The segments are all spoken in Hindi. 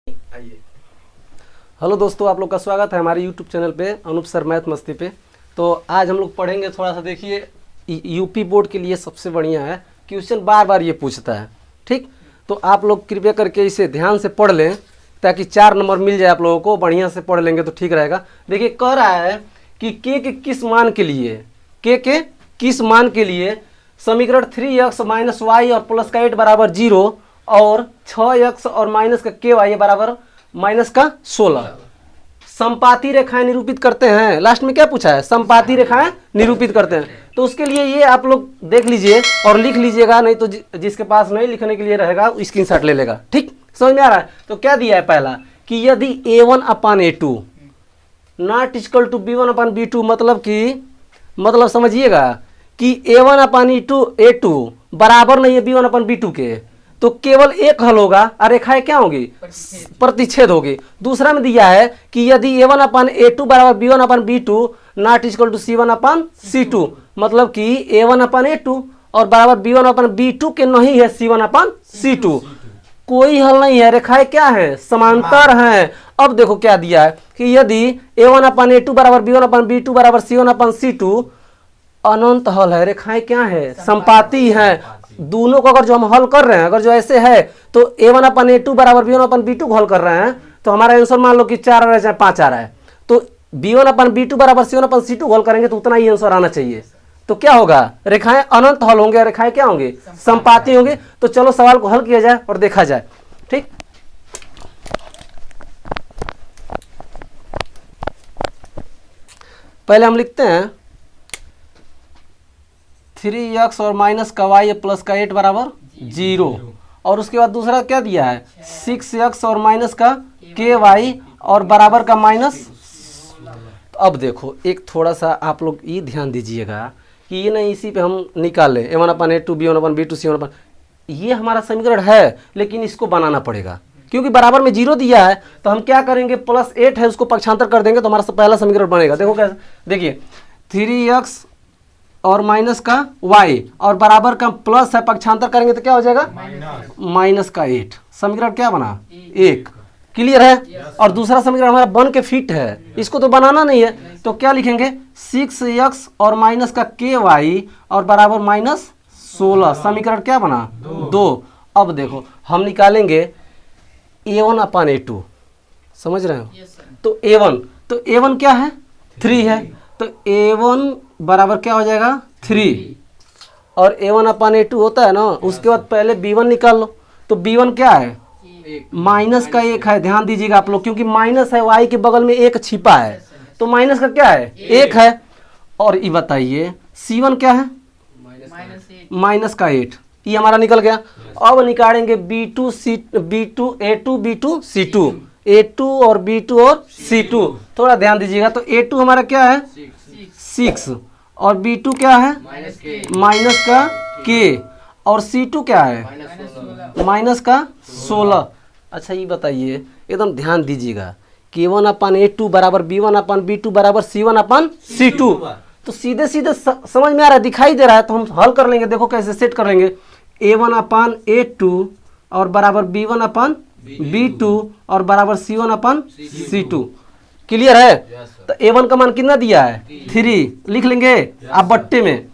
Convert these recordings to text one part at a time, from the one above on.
आइए। हेलो दोस्तों, आप लोग का स्वागत है हमारे यूट्यूब चैनल पे अनूप सर मैथ मस्ती पे। तो आज हम लोग पढ़ेंगे थोड़ा सा। देखिए, यूपी बोर्ड के लिए सबसे बढ़िया है, क्वेश्चन बार बार ये पूछता है। ठीक, तो आप लोग कृपया करके इसे ध्यान से पढ़ लें ताकि 4 नंबर मिल जाए आप लोगों को। बढ़िया से पढ़ लेंगे तो ठीक रहेगा। देखिए, कह रहा है कि के किस मान के लिए, के किस मान के लिए समीकरण 3x माइनस वाई और प्लस का 8 बराबर 0 और 6x और माइनस का के वाई बराबर माइनस का 16 समपाती रेखाएं निरूपित करते हैं। लास्ट में क्या पूछा है? समपाती रेखाएं निरूपित करते हैं। तो उसके लिए ये आप लोग देख लीजिए और लिख लीजिएगा, नहीं तो जिसके पास नहीं लिखने के लिए रहेगा स्क्रीनशॉट ले लेगा। ठीक, समझ में आ रहा है? तो क्या दिया है पहला कि यदि a1/a2 not equal to b1/b2, मतलब समझिएगा कि a1/a2 बराबर नहीं है b1/b2 के, तो केवल एक हल होगा और रेखाएं क्या होगी? प्रतिच्छेद होगी। दूसरा में दिया है कि यदि a1/a2 बराबर b1/b2 not equal to c1/c2, मतलब कि a1/a2 और बराबर b1/b2 के नहीं है c1/c2। कोई हल नहीं है, रेखाएं क्या है? समांतर हैं। अब देखो क्या दिया है कि यदि a1/a2 बराबर b1/b2 बराबर c1/c2 अनंत हल है, रेखाएं क्या है? संपाती हैं। दोनों को अगर जो हम हल कर रहे हैं, अगर जो ऐसे है तो a1/a2 बराबर b1/b2 को हल कर रहे हैं तो हमारा आंसर मान लो कि 4 आ रहा है चाहे 5 आ रहा है, तो b1/b2 बराबर c1/c2 हल करेंगे तो उतना ही आंसर आना चाहिए। तो क्या होगा? रेखाएं अनंत हल होंगे, रेखाएं क्या होंगे? संपाती होंगे। तो चलो सवाल को हल किया जाए और देखा जाए। ठीक, पहले हम लिखते हैं 3x और माइनस का y प्लस का 8 बराबर 0, और उसके बाद दूसरा क्या दिया है? 6x और माइनस का के वाई और बराबर का माइनस। अब देखो, एक थोड़ा सा आप लोग ये ध्यान दीजिएगा कि ये नहीं इसी पे हम निकाल लें a1/a2 b1/b2 c1/, ये हमारा समीकरण है, लेकिन इसको बनाना पड़ेगा क्योंकि बराबर में 0 दिया है। तो हम क्या करेंगे? प्लस 8 है, उसको पक्षांतर कर देंगे तो हमारा पहला समीकरण बनेगा। देखो कैसे, देखिए 3x और माइनस का y और बराबर का प्लस है, पक्षांतर करेंगे तो क्या हो जाएगा? माइनस का 8। समीकरण क्या बना? 1। क्लियर है? और दूसरा समीकरण हमारा बन के फिट है, इसको तो बनाना नहीं है। तो क्या लिखेंगे? 6x और माइनस का के वाई और बराबर माइनस 16। समीकरण क्या बना? 2। अब देखो हम निकालेंगे a1/a2, समझ रहे हो? तो a1 क्या है? 3 है, तो a1 बराबर क्या हो जाएगा? 3। और a1/a2 होता है ना, उसके बाद पहले b1 निकाल लो। तो b1 क्या है? माइनस का 1 है। ध्यान दीजिएगा आप लोग, क्योंकि माइनस है, y के बगल में 1 छिपा है, तो माइनस का क्या है? 1 है। और ये बताइए c1 क्या है? माइनस का 8। ये हमारा निकल गया। अब निकालेंगे b2 a2 b2 c2, a2 और b2 और c2। थोड़ा ध्यान दीजिएगा, तो a2 हमारा क्या है? 6 और b2 क्या है? माइनस का k और c2 क्या है? माइनस का 16। अच्छा ये बताइए, एकदम ध्यान दीजिएगा कि a1/a2 बराबर b1/b2 बराबर c1/c2। तो सीधे सीधे समझ में आ रहा है, दिखाई दे रहा है, तो हम हल कर लेंगे। देखो कैसे सेट कर लेंगे। a1/a2 और बराबर b1/b2 और बराबर c1/c2। क्लियर है? तो a1 का मान कितना दिया है? 3 लिख लेंगे आप बट्टे में।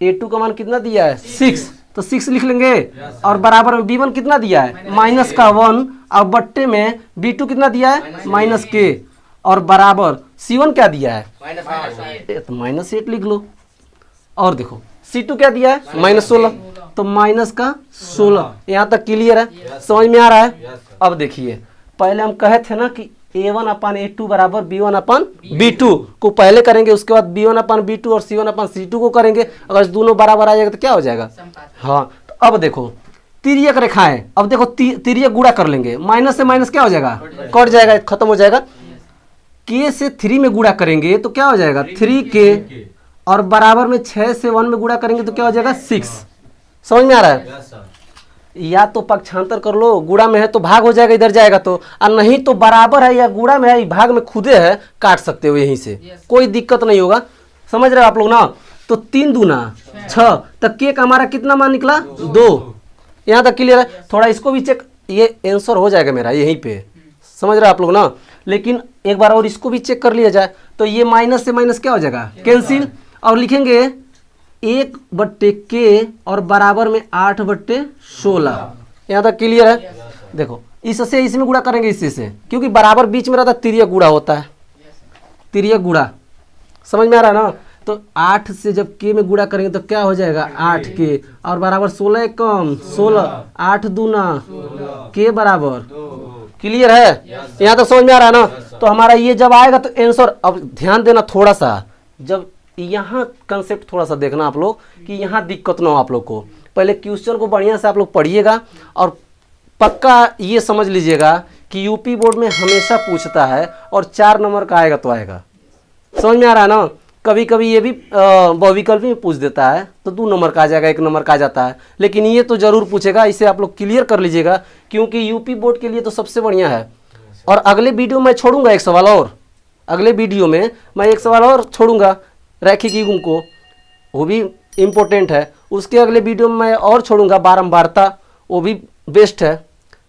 a2 का मान कितना दिया है? 6, तो 6 लिख लेंगे। और बराबर में b1 कितना दिया है? माइनस का 1, और बट्टे में b2 कितना दिया है? माइनस k, और बराबर c1 क्या दिया है? तो माइनस 8 लिख लो। और देखो c2 क्या दिया है? माइनस 16, तो माइनस का 16। यहाँ तक क्लियर है? समझ में आ रहा है? अब देखिए, पहले हम कहे थे ना कि a1/a2 बराबर b1/b2 को पहले करेंगे, उसके बाद b1/b2 और c1/c2 को करेंगे। अगर दोनों बराबर आ जाएगा तो क्या हो जाएगा? हाँ, तो अब देखो तिर्यक रेखा है। अब देखो तिर्यक गुणा कर लेंगे, माइनस से माइनस क्या हो जाएगा? कट जाएगा, खत्म हो जाएगा। k से 3 में गुणा करेंगे तो क्या हो जाएगा? 3k, और बराबर में 6 से 1 में गुणा करेंगे तो क्या हो जाएगा? 6। समझ में आ रहा है? या तो पक्षांतर कर लो, गुणा में है तो भाग हो जाएगा, इधर जाएगा तो, और नहीं तो बराबर है या गुणा में है, भाग में खुदे है, काट सकते हो यहीं से, कोई दिक्कत नहीं होगा। समझ रहे हो आप लोग ना? तो 3 दूना 6, तक के का हमारा कितना मान निकला? 2। यहाँ तक क्लियर है? थोड़ा इसको भी चेक ये आंसर हो जाएगा मेरा यहीं पे, समझ रहे हैं आप लोग ना। लेकिन एक बार और इसको भी चेक कर लिया जाए तो ये माइनस से माइनस क्या हो जाएगा, कैंसिल, और लिखेंगे 1/k और बराबर में 8/16। यहाँ तक क्लियर है। देखो इससे इसमें गुणा करेंगे इसी से, क्योंकि बराबर बीच में रहता है, तिर्यक गुणा होता है, तिर्यक गुणा, समझ में आ रहा है ना। तो 8 से जब k में गुणा करेंगे तो क्या हो जाएगा 8k और बराबर 16 कम 16, 8 दूना k बराबर, क्लियर है। यहाँ तक समझ में आ रहा है ना। तो हमारा ये जब आएगा तो आंसर, अब ध्यान देना थोड़ा सा, जब यहाँ कंसेप्ट थोड़ा सा देखना आप लोग कि यहाँ दिक्कत ना हो आप लोग को। पहले क्वेश्चन को बढ़िया से आप लोग पढ़िएगा और पक्का ये समझ लीजिएगा कि यूपी बोर्ड में हमेशा पूछता है और 4 नंबर का आएगा तो आएगा, समझ में आ रहा है ना। कभी कभी ये भी बहुविकल्पी में पूछ देता है तो 2 नंबर का आ जाएगा, 1 नंबर का आ जाता है, लेकिन ये तो जरूर पूछेगा। इसे आप लोग क्लियर कर लीजिएगा क्योंकि यूपी बोर्ड के लिए तो सबसे बढ़िया है। और अगले वीडियो में छोड़ूंगा एक सवाल और, अगले वीडियो में मैं एक सवाल और छोड़ूंगा रैखिक युग्म को, वो भी इम्पोर्टेंट है। उसके अगले वीडियो में मैं और छोड़ूंगा बारंबारता, वो भी बेस्ट है,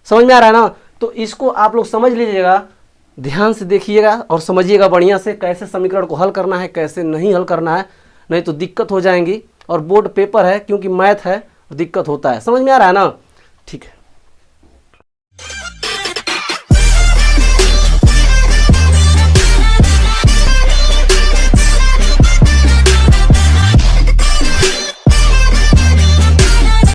समझ में आ रहा है ना। तो इसको आप लोग समझ लीजिएगा, ध्यान से देखिएगा और समझिएगा बढ़िया से कैसे समीकरण को हल करना है, कैसे नहीं हल करना है, नहीं तो दिक्कत हो जाएंगी। और बोर्ड पेपर है क्योंकि मैथ है, दिक्कत होता है, समझ में आ रहा है ना। ठीक है।